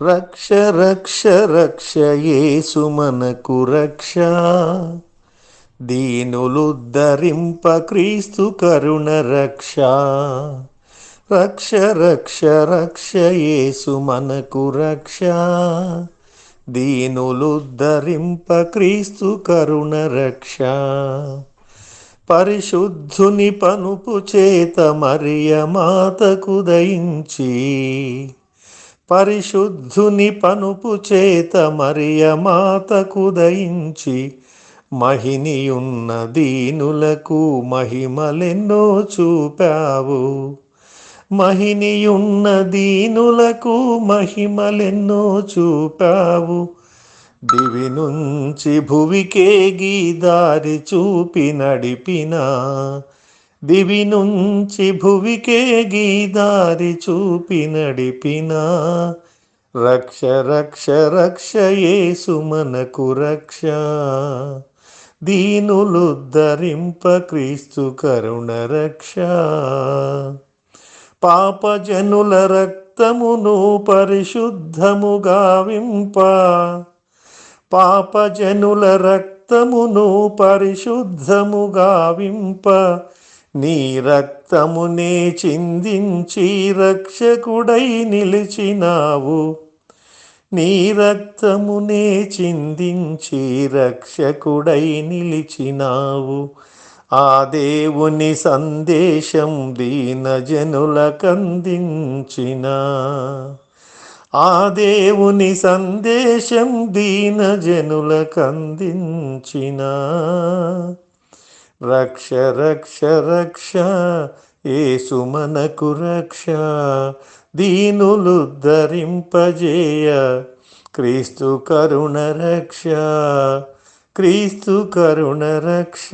రక్ష రక్ష రక్ష యేసు మనకు రక్ష, దీనులుద్ధరింప క్రీస్తు కరుణ రక్ష. రక్ష రక్ష రక్ష యేసు మనకు రక్ష, దీనులుద్ధరింప క్రీస్తు కరుణ రక్ష. పరిశుద్ధుని పనుపు చేత మరియ మాతకు దయించి, పరిశుద్ధుని పనుపు చేత మరియ మాతకు దయించి, మహినియున్న దీనులకు మహిమలెన్నో చూపావు. మహినియున్న దీనులకు మహిమలెన్నో చూపావు. దివి నుంచి భువికేగి దారి చూపి నడిపిన, దివి నుంచి భువికేగి దారి చూపి నడిపిన. రక్ష రక్ష రక్ష యేసు మనకు రక్ష, దీనులుద్ధరింప క్రీస్తు కరుణ రక్ష. పాపజనుల రక్తమును పరిశుద్ధముగా వింప, పాపజనుల రక్తమును పరిశుద్ధముగా వింప, నీ రక్తమునే చిందించి రక్షకుడై నిలిచినావు. నీ రక్తమునే చిందించి రక్షకుడై నిలిచినావు. ఆ దేవుని సందేశం దీనజనులకందించిన, ఆ దేవుని సందేశం దీనజనులకందించిన. రక్ష రక్ష రక్ష యేసు మనకు రక్ష, దీనులుద్ధరింపజేయ క్రీస్తు కరుణ రక్ష, క్రీస్తు కరుణ రక్ష.